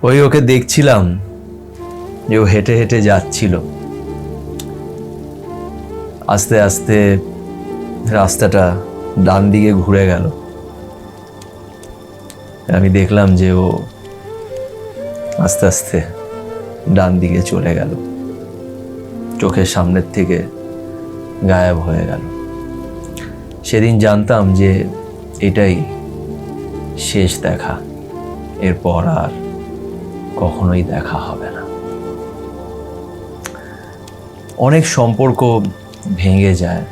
ওকে দেখছিলাম যে ও হেঁটে হেঁটে যাচ্ছিল, আস্তে আস্তে রাস্তাটা ডান দিকে ঘুরে গেল। আমি দেখলাম যে ও আস্তে আস্তে ডান দিকে চলে গেল, চোখের সামনের থেকে গায়েব হয়ে গেল। সেদিন জানতাম যে এটাই শেষ দেখা, এরপর আর কখনোই দেখা হবে না। অনেক সম্পর্ক ভেঙে যায়,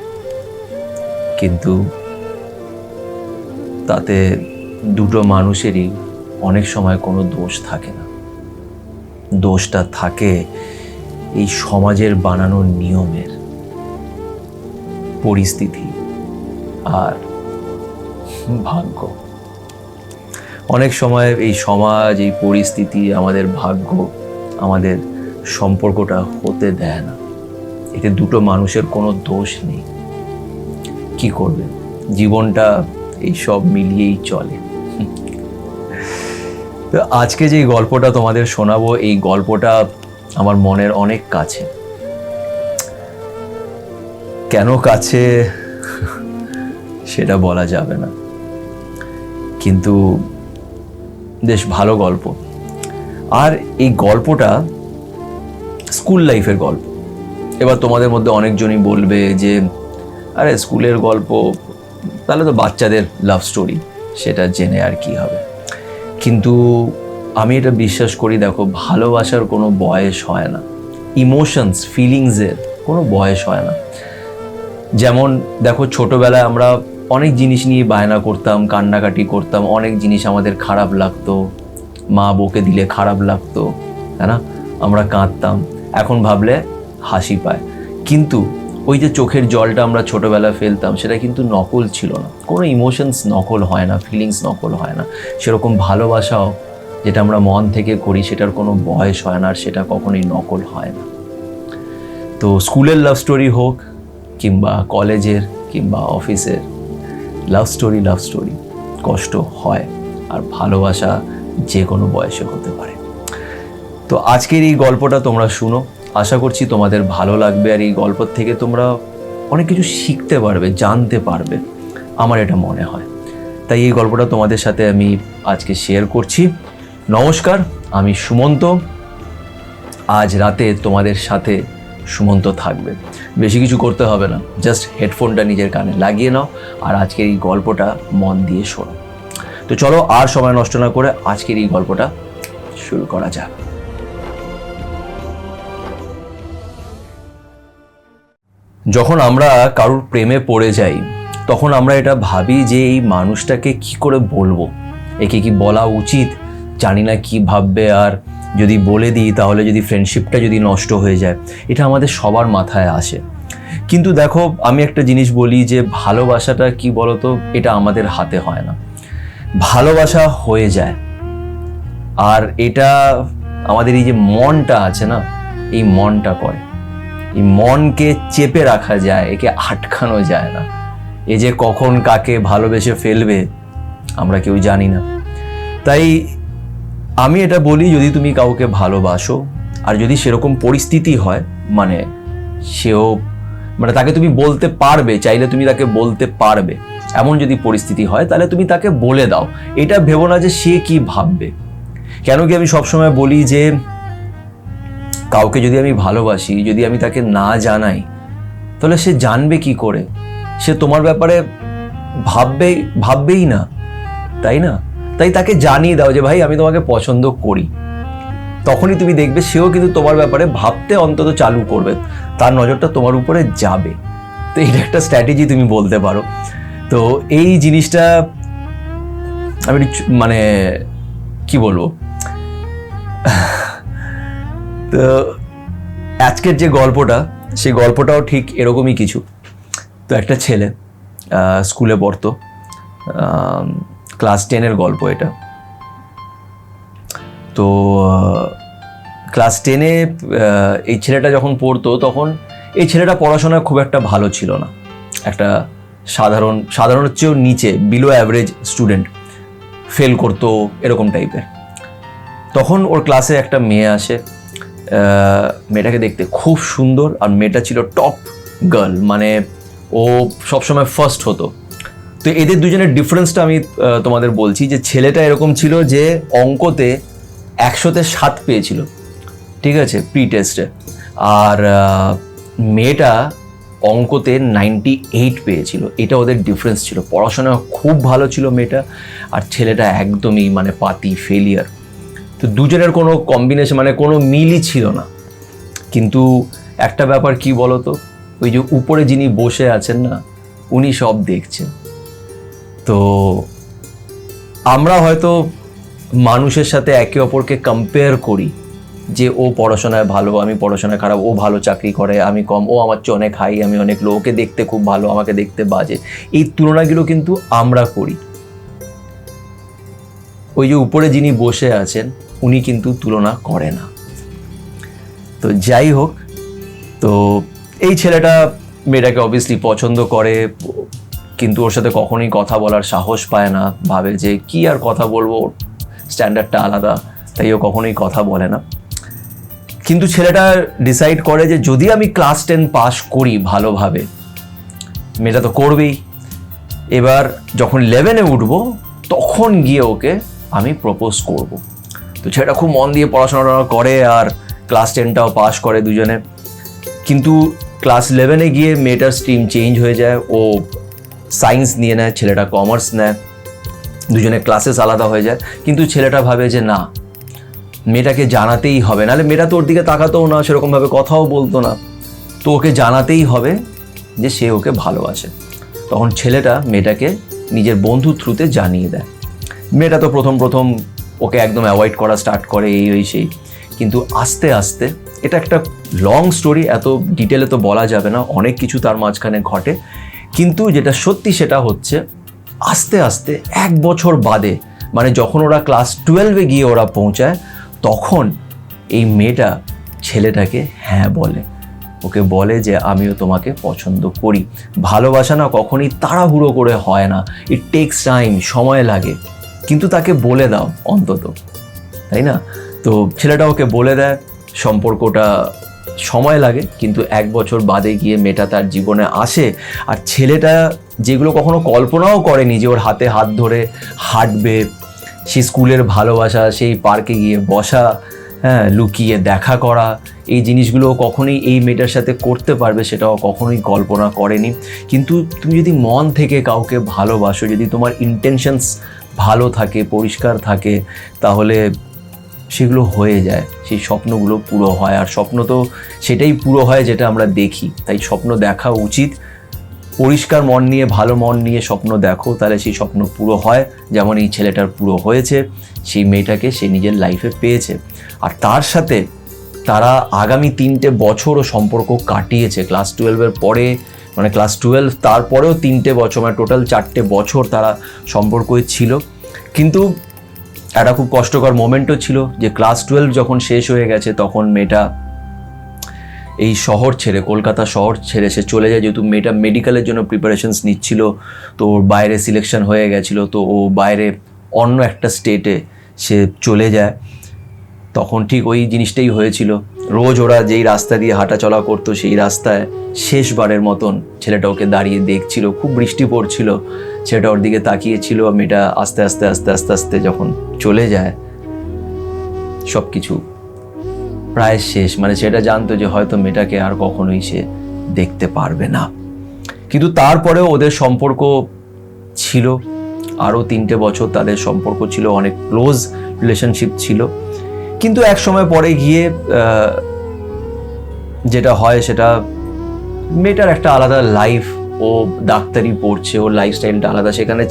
কিন্তু তাতে দুটো মানুষেরই অনেক সময় কোনো দোষ থাকে না। দোষটা থাকে এই সমাজের বানানো নিয়মের, পরিস্থিতি আর ভাগ্য। অনেক সময় এই সমাজ, এই পরিস্থিতি, আমাদের ভাগ্য আমাদের সম্পর্কটা হতে দেয় না। এতে দুটো মানুষের কোনো দোষ নেই। কি করবে, জীবনটা এই সব মিলিয়েই চলে। তো আজকে যে গল্পটা তোমাদের শোনাবো, এই গল্পটা আমার মনের অনেক কাছে। কেন কাছে সেটা বলা যাবে না, কিন্তু বেশ ভালো গল্প। আর এই গল্পটা স্কুল লাইফের গল্প। এবার তোমাদের মধ্যে অনেকজনই বলবে যে আরে স্কুলের গল্প, তাহলে তো বাচ্চাদের লাভ স্টোরি, সেটা জেনে আর কি হবে। কিন্তু আমি এটা বিশ্বাস করি, দেখো, ভালোবাসার কোনো বয়স হয় না, ইমোশনস, ফিলিংসের কোনো বয়স হয় না। যেমন দেখো, ছোটবেলায় আমরা অনেক জিনিস নিয়ে বায়না করতাম, কান্নাকাটি করতাম, অনেক জিনিস আমাদের খারাপ লাগতো, মা বকে দিলে খারাপ লাগতো, তাই না? আমরা কাঁদতাম। এখন ভাবলে হাসি পায়, কিন্তু ওই যে চোখের জলটা আমরা ছোটবেলায় ফেলতাম, সেটা কিন্তু নকল ছিল না। কোনো ইমোশনস নকল হয় না, ফিলিংস নকল হয় না। সেরকম ভালোবাসাও, যেটা আমরা মন থেকে করি, সেটার কোনো বয়স হয় না, আর সেটা কখনোই নকল হয় না। তো স্কুলের লাভ স্টোরি হোক, কিংবা কলেজের কিংবা অফিসের লাভ স্টোরি কষ্ট হয়, আর ভালোবাসা যে কোনো বয়সে হতে পারে। তো আজকের এই গল্পটা তোমরা শুনো, আশা করছি তোমাদের ভালো লাগবে, আর এই গল্প থেকে তোমরা অনেক কিছু শিখতে পারবে, জানতে পারবে, আমার এটা মনে হয়। তাই এই গল্পটা তোমাদের সাথে আমি আজকে শেয়ার করছি। নমস্কার, আমি সুমন্ত। আজ রাতে তোমাদের সাথে সুমন্ত থাকবে। বেশি কিছু করতে হবে না, জাস্ট হেডফোনটা নিজের কানে লাগিয়ে নাও আর আজকের এই গল্পটা মন দিয়ে শোনো। তো চলো, আর সময় নষ্ট না করে আজকের এই গল্পটা শুরু করা যাক। যখন আমরা কারোর প্রেমে পড়ে যাই, তখন আমরা এটা ভাবি যে এই মানুষটাকে কি করে বলবো, একে কি বলা উচিত, জানি না কি ভাববে, আর যদি বলে দিই তাহলে যদি ফ্রেন্ডশিপটা যদি নষ্ট হয়ে যায়, এটা আমাদের সবার মাথায় আসে। কিন্তু দেখো, আমি একটা জিনিস বলি যে ভালোবাসাটা কি বলতো, এটা আমাদের হাতে হয় না, ভালোবাসা হয়ে যায়। আর এটা আমাদের এই যে মনটা আছে না, এই মনটা করে। এই মনকে চেপে রাখা যায়, একে আটকানো যায় না। এ যে কখন কাকে ভালোবেসে ফেলবে আমরা কেউ জানি না। তাই আমি এটা বলি, যদি তুমি কাউকে ভালোবাসো, আর যদি সেরকম পরিস্থিতি হয়, মানে সেও, মানে তাকে তুমি বলতে পারবে, চাইলে তুমি তাকে বলতে পারবে, এমন যদি পরিস্থিতি হয়, তাহলে তুমি তাকে বলে দাও। এটা ভেবো না যে সে কি ভাববে। কেন কি আমি সবসময় বলি যে কাউকে যদি আমি ভালোবাসি, যদি আমি তাকে না জানাই, তাহলে সে জানবে কি করে? সে তোমার ব্যাপারে ভাববেই না, তাই না? তাই তাকে জানিয়ে দাও যে ভাই, আমি তোমাকে পছন্দ করি। তখনই তুমি দেখবে সেও কিন্তু তোমার ব্যাপারে ভাবতে অন্তত চালু করবে, তার নজরটা তোমার উপরে যাবে। তো এটা একটা স্ট্র্যাটেজি তুমি বলতে পারো। তো এই জিনিসটা আমি মানে কি বলবো, তো আজকের যে গল্পটা, সেই গল্পটাও ঠিক এরকমই কিছু। তো একটা ছেলে স্কুলে পড়তো, ক্লাস 10-এর গল্প এটা। তো ক্লাস 10-এ এই ছেলেটা যখন পড়তো, তখন এই ছেলেটা পড়াশোনায় খুব একটা ভালো ছিল না, একটা সাধারণের চেয়েও নিচে, বিলো অ্যাভারেজ স্টুডেন্ট, ফেল করতো, এরকম টাইপের। তখন ওর ক্লাসে একটা মেয়ে আসে, মেয়েটাকে দেখতে খুব সুন্দর, আর মেয়েটা ছিল টপ গার্ল, মানে ও সবসময় ফার্স্ট হতো। তো এদের দুজনের ডিফারেন্সটা আমি তোমাদের বলছি, যে ছেলেটা এরকম ছিল যে অঙ্কতে 100-তে 7 পেয়েছিল, ঠিক আছে, প্রি টেস্টে, আর মেয়েটা অঙ্কতে 98 পেয়েছিল। এটা ওদের ডিফারেন্স ছিল। পড়াশোনা খুব ভালো ছিল মেয়েটা, আর ছেলেটা একদমই মানে পাতি ফেলিয়ার। তো দুজনের কোনো কম্বিনেশন মানে কোনো মিলই ছিল না। কিন্তু একটা ব্যাপার কি বলতো, ওই যে উপরে যিনি বসে আছেন না, উনি সব দেখছেন। তো আমরা হয়তো মানুষের সাথে একে অপরকে কম্পেয়ার করি, যে ও পড়াশোনায় ভালো, আমি পড়াশোনায় খারাপ, ও ভালো চাকরি করে, আমি কম, ও আমার চেয়ে অনেক হাই, আমি অনেক লো, ওকে দেখতে খুব ভালো, আমাকে দেখতে বাজে। এই তুলনাগুলো কিন্তু আমরা করি। ওই যে উপরে যিনি বসে আছেন উনি কিন্তু তুলনা করে না। তো যাই হোক, তো এই ছেলেটা মেয়েটাকে অবভিয়াসলি পছন্দ করে, কিন্তু ওর সাথে কখনোই কথা বলার সাহস পায় না, ভাবে যে কি আর কথা বলবো, স্ট্যান্ডার্ডটা আলাদা, তাই ও কখনোই কথা বলে না। কিন্তু ছেলেটা ডিসাইড করে যে যদি আমি ক্লাস 10 পাস করি ভালোভাবে, মেয়েটা তো করবেই, এবার যখন 11-এ উঠবো তখন গিয়ে ওকে আমি প্রপোজ করব। তো ছেলেটা খুব মন দিয়ে পড়াশোনা করে, আর ক্লাস 10টাও পাস করে দুজনে। কিন্তু ক্লাস 11-এ গিয়ে মেয়েটার স্ট্রিম চেঞ্জ হয়ে যায়, ও সায়েন্স নিয়ে নেয়, ছেলেটা কমার্স নেয়, দুজনে ক্লাসেস আলাদা হয়ে যায়। কিন্তু ছেলেটা ভাবে যে না, মেয়েটাকে জানাতেই হবে, নাহলে মেয়েটা তো ওর দিকে তাকাতেও না, সেরকমভাবে কথাও বলতো না, তো ওকে জানাতেই হবে যে সে ওকে ভালোবাসে। তখন ছেলেটা মেয়েটাকে নিজের বন্ধুর থ্রুতে জানিয়ে দেয়। মেয়েটা তো প্রথম ওকে একদম অ্যাভয়েড করা স্টার্ট করে, এই সেই। কিন্তু আস্তে আস্তে, এটা একটা লং স্টোরি, এত ডিটেলে তো বলা যাবে না, অনেক কিছু তার মাঝখানে ঘটে। কিন্তু যেটা সত্যি সেটা হচ্ছে, আস্তে আস্তে 1 বছর বাদে, মানে যখন ওরা ক্লাস 12-এ গিয়ে ওরা পৌঁছায়, তখন এই মেয়েটা ছেলেটাকে হ্যাঁ বলে, ওকে বলে যে আমিও তোমাকে পছন্দ করি। ভালোবাসা না কখনই তাড়াহুড়ো করে হয় না, ইট টেকস টাইম, সময় লাগে, কিন্তু তাকে বলে দাও অন্তত, তাই না? তো ছেলেটা ওকে বলে দেয়, সম্পর্কটা সময় লাগে, কিন্তু 1 বছর বাদে গিয়ে মেয়েটা তার জীবনে আসে। আর ছেলেটা যেগুলো কখনো কল্পনাও করেনি, যে ওর হাতে হাত ধরে হাঁটবে, সেই স্কুলের ভালোবাসা, সেই পার্কে গিয়ে বসা, হ্যাঁ, লুকিয়ে দেখা করা, এই জিনিসগুলো কখনোই এই মেয়েটার সাথে করতে পারবে সেটাও কখনোই কল্পনা করেনি। কিন্তু তুমি যদি মন থেকে কাউকে ভালোবাসো, যদি তোমার ইন্টেনশনস ভালো থাকে, পরিষ্কার থাকে, তাহলে সেগুলো হয়ে যায়, সেই স্বপ্নগুলো পুরো হয়। আর স্বপ্ন তো সেটাই পুরো হয় যেটা আমরা দেখি, তাই স্বপ্ন দেখা উচিত। পরিষ্কার মন নিয়ে, ভালো মন নিয়ে স্বপ্ন দেখো, তাহলে সেই স্বপ্ন পুরো হয়। যেমন এই ছেলেটার পুরো হয়েছে, সেই মেয়েটাকে সে নিজের লাইফে পেয়েছে। আর তার সাথে তারা আগামী 3টে বছরও সম্পর্ক কাটিয়েছে। ক্লাস 12-এর পরে, মানে ক্লাস 12 তারপরেও 3টে বছর, মানে টোটাল 4টে বছর তারা সম্পর্কই ছিল। কিন্তু একটা খুব কষ্টকর মোমেন্টও ছিল, যে ক্লাস 12 যখন শেষ হয়ে গেছে, তখন মেয়েটা এই শহর ছেড়ে, কলকাতা শহর ছেড়ে সে চলে যায়, যেহেতু মেয়েটা মেডিকেলের জন্য প্রিপারেশনস নিচ্ছিল। তো ওর বাইরে সিলেকশন হয়ে গেছিলো, তো ও বাইরে অন্য একটা স্টেটে সে চলে যায়। তখন ঠিক ওই জিনিসটাই হয়েছিল, রোজ ওরা যেই রাস্তা দিয়ে হাঁটা চলা করতো, সেই রাস্তায় শেষবারের মতন ছেলেটা ওকে দাঁড়িয়ে দেখছিল। খুব বৃষ্টি পড়ছিল, ছেলেটা ওর দিকে তাকিয়েছিল। মেয়েটা আস্তে আস্তে আস্তে আস্তে আস্তে যখন চলে যায়, সব কিছু প্রায় শেষ, মানে সেটা জানতো যে হয়তো মেয়েটাকে আর কখনোই সে দেখতে পারবে না। কিন্তু তারপরেও ওদের সম্পর্ক ছিল, আরও 3টে বছর তাদের সম্পর্ক ছিল, অনেক ক্লোজ রিলেশনশিপ ছিল। কিন্তু এক সময় পরে গিয়ে যেটা হয়, সেটা মেয়েটার একটা আলাদা লাইফ, ও ডাক্তারি পড়ছে, ওর লাইফস্টাইলটা আলাদা। সেখানে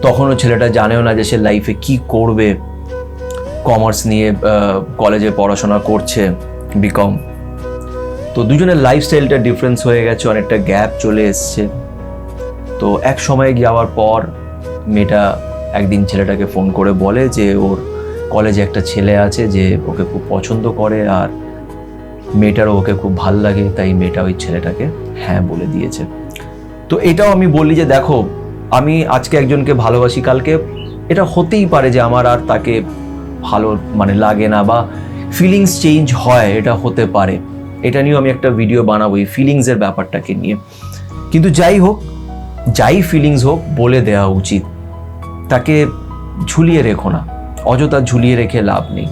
তখনও ছেলেটা জানেও না যে সে লাইফে কি করবে। কমার্স নিয়ে কলেজে পড়াশোনা করছে, বিকম। তো দুজনের লাইফস্টাইলটা ডিফারেন্স হয়ে গেছে, অনেকটা গ্যাপ চলে এসছে। তো এক সময় যাওয়ার পর মেয়েটা একদিন ছেলেটাকে ফোন করে বলে যে ওর কলেজে একটা ছেলে আছে যে ওকে খুব পছন্দ করে, আর মেয়েটারও ওকে খুব ভাল লাগে, তাই মেয়েটা ওই ছেলেটাকে হ্যাঁ বলে দিয়েছে। তো এটাও আমি বলি যে দেখো, আমি আজকে একজনকে ভালোবাসি, কালকে এটা হতেই পারে যে আমার আর তাকে ভালো মানে লাগে না বা ফিলিংস চেঞ্জ হয়, এটা হতে পারে। এটা নিয়েও আমি একটা ভিডিও বানাবো এই ফিলিংসের ব্যাপারটাকে নিয়ে। কিন্তু যাই হোক, যাই ফিলিংস হোক বলে দেওয়া উচিত, তাকে ঝুলিয়ে রেখো না, অযথা ঝুলিয়ে রেখে লাভ নেই।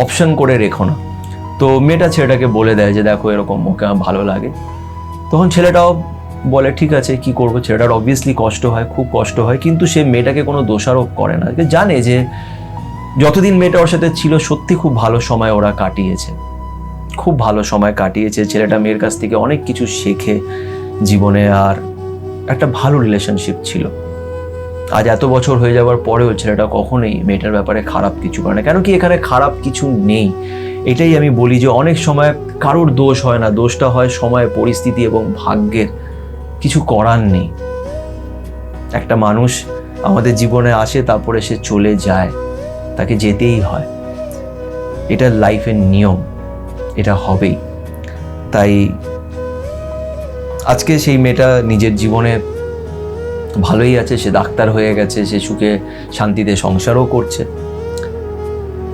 অপশন করে রেখো না। তো মেয়েটা ছেলেটাকে বলে দেয় যে দেখো এরকম ওকে আমার ভালো লাগে। তখন ছেলেটাও বলে ঠিক আছে, কি করবো। ছেলেটার অবভিয়াসলি কষ্ট হয়, খুব কষ্ট হয়, কিন্তু সে মেয়েটাকে কোনো দোষারোপ করে না। জানে যে যতদিন মেয়েটা ওর সাথে ছিল সত্যি খুব ভালো সময় ওরা কাটিয়েছে, খুব ভালো সময় কাটিয়েছে। ছেলেটা মেয়ের কাছ থেকে অনেক কিছু শেখে জীবনে, আর একটা ভালো রিলেশনশিপ ছিল। আজ এত বছর হয়ে যাওয়ার পরেও ছেলেটা কখনোই মেয়েটার ব্যাপারে খারাপ কিছু করে না। কেন কি এখানে খারাপ কিছু নেই। এটাই আমি বলি যে অনেক সময় কারোর দোষ হয় না, দোষটা হয় সময়, পরিস্থিতি এবং ভাগ্যের। কিছু করার নেই। একটা মানুষ আমাদের জীবনে আসে, তারপরে সে চলে যায়, তাকে যেতেই হয়। এটা লাইফের নিয়ম, এটা হবেই। তাই আজকে সেই মেয়েটা নিজের জীবনে ভালোই আছে, সে ডাক্তার হয়ে গেছে, সে সুখে শান্তিতে সংসারও করছে।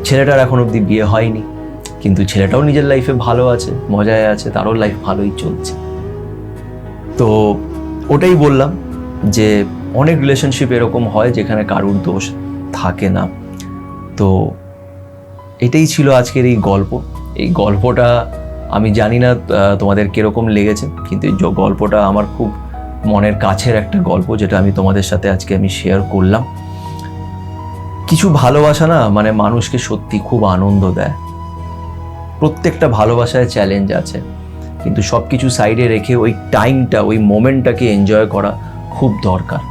ছেলেটার এখন অবধি বিয়ে হয়নি, কিন্তু ছেলেটাও নিজের লাইফে ভালো আছে, মজায় আছে, তারও লাইফ ভালোই চলছে। তো ওটাই বললাম যে অনেক রিলেশনশিপ এরকম হয় যেখানে কারুর দোষ থাকে না। তো এটাই ছিল আজকের এই গল্প। এই গল্পটা আমি জানি না তোমাদের কিরকম লেগেছে, কিন্তু এই গল্পটা আমার খুব মনের কাছের একটা গল্প, যেটা আমি তোমাদের সাথে আজকে আমি শেয়ার করলাম। কিছু ভালোবাসা না মানে মানুষকে সত্যি খুব আনন্দ দেয়। প্রত্যেকটা ভালোবাসায় চ্যালেঞ্জ আছে, কিন্তু সব কিছু সাইডে রেখে ওই টাইমটা, ওই মোমেন্টটাকে এনজয় করা খুব দরকার।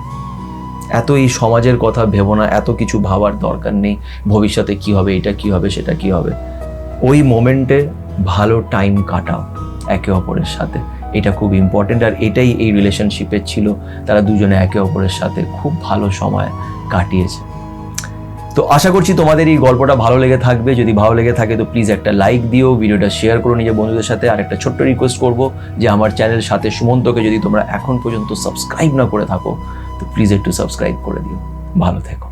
এত এই সমাজের কথা ভেবো না, এত কিছু ভাবার দরকার নেই ভবিষ্যতে কি হবে, এটা কি হবে, সেটা কি হবে। ওই মোমেন্টে ভালো টাইম কাটাও একে অপরের সাথে, এটা খুব ইম্পর্টেন্ট। আর এটাই এই রিলেশনশিপের ছিল, তারা দুজনে একে অপরের সাথে খুব ভালো সময় কাটিয়েছে। তো আশা করছি তোমাদের এই গল্পটা ভালো লেগে থাকবে। যদি ভালো লেগে থাকে তো প্লিজ একটা লাইক দিও, ভিডিওটা শেয়ার করো নিজের বন্ধুদের সাথে। আর একটা ছোট্ট রিকোয়েস্ট করবো যে আমার চ্যানেল সাথে সুমন্তকে যদি তোমরা এখন পর্যন্ত সাবস্ক্রাইব না করে থাকো তো প্লিজ একটু সাবস্ক্রাইব করে দিও। ভালো থেকো।